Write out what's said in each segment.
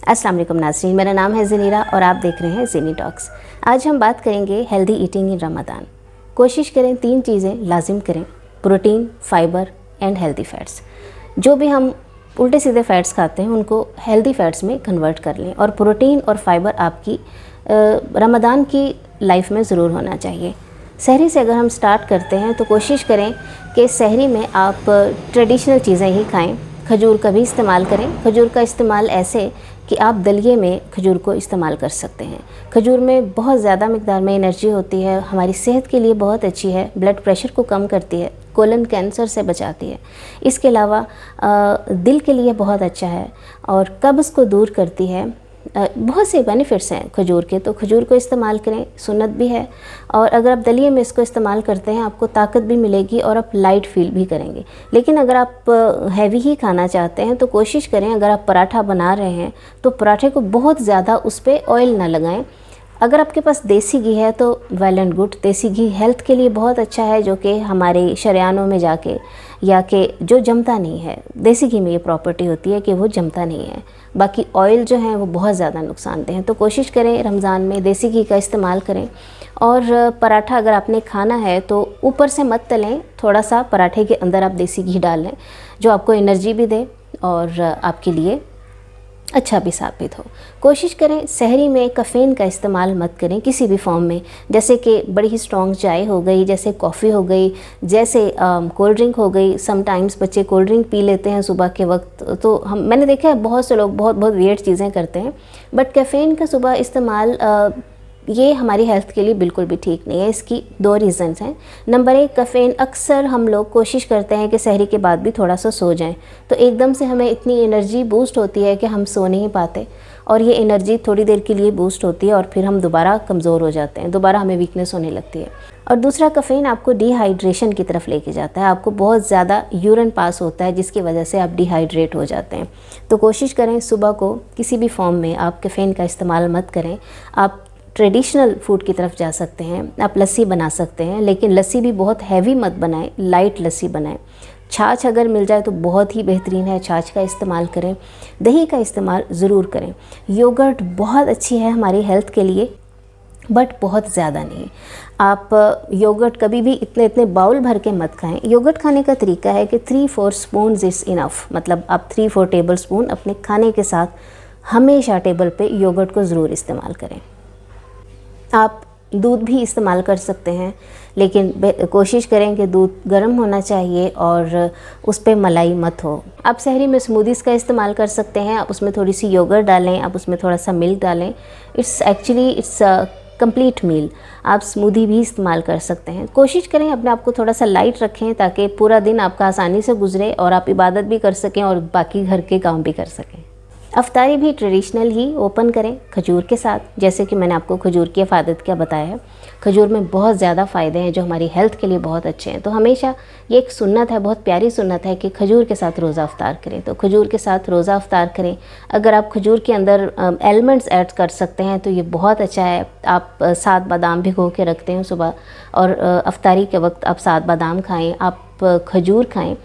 अस्सलाम वालेकुम नाज़रीन, मेरा नाम है ज़नीरा और आप देख रहे हैं ज़ेनी टॉक्स। आज हम बात करेंगे हेल्दी ईटिंग इन रमज़ान। कोशिश करें 3 चीज़ें लाजिम करें, protein, fibre and healthy fats. जो भी हम उल्टे सीधे फ़ैट्स खाते हैं उनको हेल्दी फ़ैट्स में कन्वर्ट कर लें और प्रोटीन और फाइबर आपकी रमज़ान की लाइफ में ज़रूर होना चाहिए। सहरी से अगर हम स्टार्ट करते हैं तो कोशिश करें कि सहरी में आप ट्रेडिशनल चीज़ें ही खाएँ। खजूर का भी इस्तेमाल करें। खजूर का इस्तेमाल ऐसे कि आप दलिए में खजूर को इस्तेमाल कर सकते हैं। खजूर में बहुत ज़्यादा मिक़दार में एनर्जी होती है, हमारी सेहत के लिए बहुत अच्छी है, ब्लड प्रेशर को कम करती है, कोलन कैंसर से बचाती है। इसके अलावा दिल के लिए बहुत अच्छा है और कब्ज़ को दूर करती है। बहुत से बेनिफिट्स हैं खजूर के, तो खजूर को इस्तेमाल करें, सुन्नत भी है। और अगर आप दलिए में इसको इस्तेमाल करते हैं आपको ताकत भी मिलेगी और आप लाइट फील भी करेंगे। लेकिन अगर आप हैवी ही खाना चाहते हैं तो कोशिश करें, अगर आप पराठा बना रहे हैं तो पराठे को बहुत ज़्यादा उस पर ऑयल ना लगाएं। अगर आपके पास देसी घी है तो वेल एंड गुड। देसी घी हेल्थ के लिए बहुत अच्छा है, जो कि हमारे शरियानों में जाके या कि जो जमता नहीं है, देसी घी में ये प्रॉपर्टी होती है कि वो जमता नहीं है। बाकी ऑयल जो है वो बहुत ज़्यादा नुकसानदेह हैं। तो कोशिश करें रमज़ान में देसी घी का इस्तेमाल करें। और पराठा अगर आपने खाना है तो ऊपर से मत तलें, थोड़ा सा पराठे के अंदर आप देसी घी डाल लें जो आपको एनर्जी भी दे और आपके लिए अच्छा भी साबित हो। कोशिश करें सहरी में कैफ़ीन का इस्तेमाल मत करें किसी भी फॉर्म में, जैसे कि बड़ी ही स्ट्रॉन्ग चाय हो गई, जैसे कॉफ़ी हो गई, जैसे कोल्ड ड्रिंक हो गई। समटाइम्स बच्चे कोल्ड ड्रिंक पी लेते हैं सुबह के वक्त, तो मैंने देखा है बहुत से लोग बहुत वियर्ड चीज़ें करते हैं। बट कैफ़ीन का सुबह इस्तेमाल ये हमारी हेल्थ के लिए बिल्कुल भी ठीक नहीं है। इसकी 2 रीज़न्स हैं। नंबर 1, कैफ़ीन अक्सर हम लोग कोशिश करते हैं कि सहरी के बाद भी थोड़ा सा सो जाएं, तो एकदम से हमें इतनी एनर्जी बूस्ट होती है कि हम सो नहीं पाते और ये एनर्जी थोड़ी देर के लिए बूस्ट होती है और फिर हम दोबारा कमज़ोर हो जाते हैं, दोबारा हमें वीकनेस होने लगती है। और दूसरा, कैफ़ीन आपको डिहाइड्रेशन की तरफ लेके जाता है, आपको बहुत ज़्यादा यूरिन पास होता है जिसकी वजह से आप डिहाइड्रेट हो जाते हैं। तो कोशिश करें सुबह को किसी भी फॉर्म में आप कैफ़ीन का इस्तेमाल मत करें। आप ट्रेडिशनल फूड की तरफ जा सकते हैं, आप लस्सी बना सकते हैं, लेकिन लस्सी भी बहुत हैवी मत बनाएं, लाइट लस्सी बनाएं। छाछ अगर मिल जाए तो बहुत ही बेहतरीन है, छाछ का इस्तेमाल करें। दही का इस्तेमाल ज़रूर करें। योगर्ट बहुत अच्छी है हमारी हेल्थ के लिए, बट बहुत ज़्यादा नहीं। आप योगर्ट कभी भी इतने बाउल भर के मत खाएं। योगर्ट खाने का तरीका है कि 3-4 स्पून इज़ इनफ, मतलब आप 3-4 टेबल स्पून अपने खाने के साथ हमेशा टेबल पे योगर्ट को ज़रूर इस्तेमाल करें। आप दूध भी इस्तेमाल कर सकते हैं, लेकिन कोशिश करें कि दूध गर्म होना चाहिए और उस पर मलाई मत हो। आप सहरी में स्मूदीज़ का इस्तेमाल कर सकते हैं। आप उसमें थोड़ी सी योगर्ट डालें, आप उसमें थोड़ा सा मिल्क डालें। It's complete meal. आप स्मूदी भी इस्तेमाल कर सकते हैं। कोशिश करें अपने आप को थोड़ा सा लाइट रखें ताकि पूरा दिन आपका आसानी से गुजरे और आप इबादत भी कर सकें और बाकी घर के काम भी कर सकें। अफ्तारी भी ट्रेडिशनल ही ओपन करें खजूर के साथ, जैसे कि मैंने आपको खजूर की अफादत क्या बताया है। खजूर में बहुत ज़्यादा फ़ायदे हैं जो हमारी हेल्थ के लिए बहुत अच्छे हैं। तो हमेशा ये एक सुन्नत है, बहुत प्यारी सुन्नत है कि खजूर के साथ रोज़ा अफ्तार करें। तो खजूर के साथ रोज़ा अफ्तार करें। अगर आप खजूर के अंदर एलिमेंट्स ऐड कर सकते हैं तो ये बहुत अच्छा है। आप 7 बादाम भिगो के रखते हैं सुबह और अफ्तारी के वक्त आप 7 बादाम खाएँ, आप खजूर खाएँ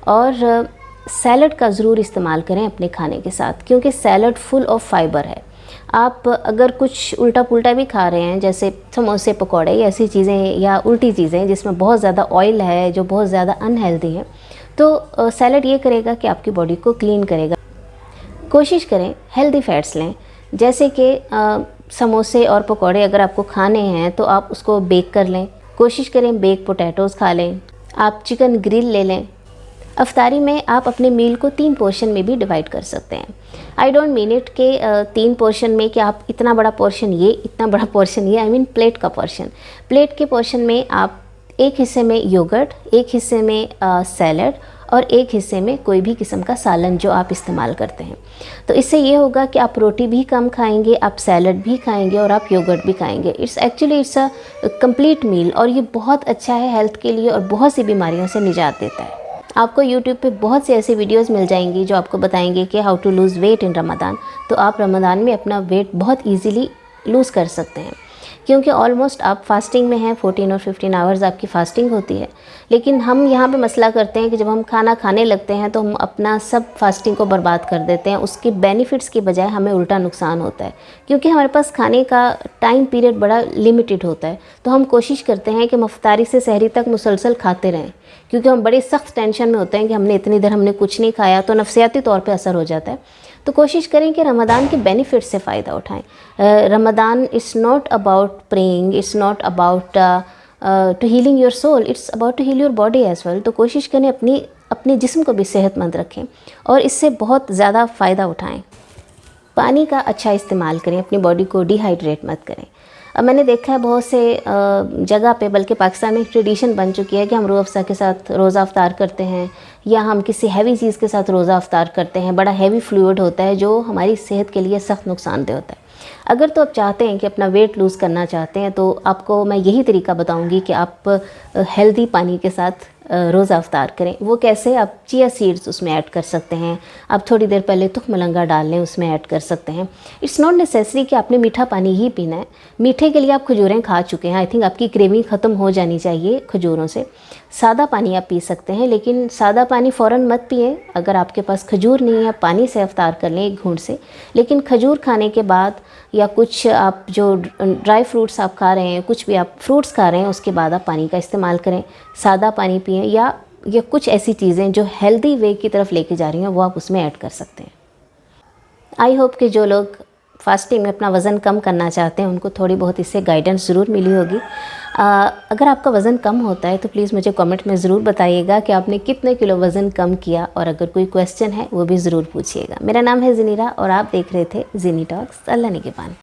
और सैलड का ज़रूर इस्तेमाल करें अपने खाने के साथ, क्योंकि सैलड फुल ऑफ फाइबर है। आप अगर कुछ उल्टा पुल्टा भी खा रहे हैं, जैसे समोसे पकौड़े या ऐसी चीज़ें या उल्टी चीज़ें जिसमें बहुत ज़्यादा ऑयल है, जो बहुत ज़्यादा अनहेल्दी है, तो सैलड ये करेगा कि आपकी बॉडी को क्लीन करेगा। कोशिश करें हेल्दी फैट्स लें, जैसे कि समोसे और पकौड़े अगर आपको खाने हैं तो आप उसको बेक कर लें। कोशिश करें बेक पोटैटोज़ खा लें। आप चिकन ग्रिल ले लें। अफ्तारी में आप अपने मील को 3 पोर्शन में भी डिवाइड कर सकते हैं। आई डोंट मीन इट के 3 पोर्शन में कि आप इतना बड़ा पोर्शन ये, इतना बड़ा पोर्शन ये, आई मीन प्लेट का पोर्शन। प्लेट के पोर्शन में आप एक हिस्से में योगर्ट, एक हिस्से में सैलड और एक हिस्से में कोई भी किस्म का सालन जो आप इस्तेमाल करते हैं। तो इससे ये होगा कि आप रोटी भी कम खाएंगे, आप सैलड भी खाएंगे और आप योगर्ट भी खाएंगे। इट्स अ कंप्लीट मील और ये बहुत अच्छा है हेल्थ के लिए और बहुत सी बीमारियों से निजात देता है। आपको YouTube पे बहुत से ऐसी वीडियोस मिल जाएंगी जो आपको बताएंगे कि हाउ टू लूज़ वेट इन रमज़ान। तो आप रमज़ान में अपना वेट बहुत इजीली लूज़ कर सकते हैं। क्योंकि ऑलमोस्ट आप फास्टिंग में हैं, 14 और 15 आवर्स आपकी फास्टिंग होती है। लेकिन हम यहाँ पे मसला करते हैं कि जब हम खाना खाने लगते हैं तो हम अपना सब फास्टिंग को बर्बाद कर देते हैं। उसके बेनिफिट्स की बजाय हमें उल्टा नुकसान होता है, क्योंकि हमारे पास खाने का टाइम पीरियड बड़ा लिमिटेड होता है। तो हम कोशिश करते हैं कि हम इफ्तारी से सहरी तक मुसलसल खाते रहें, क्योंकि हम बड़े सख्त टेंशन में होते हैं कि हमने इतनी देर हमने कुछ नहीं खाया, तो नफसियाती तौर पे असर हो जाता है। तो कोशिश करें कि रमज़ान के बेनिफिट से फ़ायदा उठाएं। Ramzan is not about praying, it's not about to healing your soul, it's about to heal your body as well. तो कोशिश करें अपने जिस्म को भी सेहतमंद रखें और इससे बहुत ज़्यादा फ़ायदा उठाएं। पानी का अच्छा इस्तेमाल करें, अपनी बॉडी को डिहाइड्रेट मत करें। अब मैंने देखा है बहुत से जगह पे, बल्कि पाकिस्तान में एक ट्रेडिशन बन चुकी है कि हम रूह अफ़ज़ा के साथ रोज़ा अफ्तार करते हैं, या हम किसी हैवी चीज़ के साथ रोज़ा अफ्तार करते हैं। बड़ा हैवी फ्लूइड होता है जो हमारी सेहत के लिए सख्त नुकसानदेह होता है। अगर तो आप चाहते हैं कि अपना वेट लूज़ करना चाहते हैं, तो आपको मैं यही तरीका बताऊंगी कि आप हेल्दी पानी के साथ रोज़ा अफ्तार करें। वो कैसे? आप चिया सीड्स उसमें ऐड कर सकते हैं, आप थोड़ी देर पहले तुख मलंगा डाल लें, उसमें ऐड कर सकते हैं। इट्स नॉट नेसेसरी कि आपने मीठा पानी ही पीना है। मीठे के लिए आप खजूरें खा चुके हैं, आई थिंक आपकी क्रेविंग ख़त्म हो जानी चाहिए खजूरों से। सादा पानी आप पी सकते हैं, लेकिन सादा पानी फ़ौरन मत पिएं। अगर आपके पास खजूर नहीं है, पानी से अफ्तार कर लें एक घूंट से। लेकिन खजूर खाने के बाद या कुछ आप जो ड्राई फ्रूट्स आप खा रहे हैं, कुछ भी आप फ्रूट्स खा रहे हैं, उसके बाद आप पानी का इस्तेमाल करें। सादा पानी पिएं, या कुछ ऐसी चीज़ें जो हेल्दी वे की तरफ लेके जा रही हैं वो आप उसमें ऐड कर सकते हैं। आई होप कि जो लोग फास्टिंग में अपना वज़न कम करना चाहते हैं उनको थोड़ी बहुत इससे गाइडेंस ज़रूर मिली होगी। अगर आपका वज़न कम होता है तो प्लीज़ मुझे कमेंट में ज़रूर बताइएगा कि आपने कितने किलो वज़न कम किया, और अगर कोई क्वेश्चन है वो भी ज़रूर पूछिएगा। मेरा नाम है ज़नीरा और आप देख रहे थे ज़ीनी टॉक्स। अल्लाह निगहबान।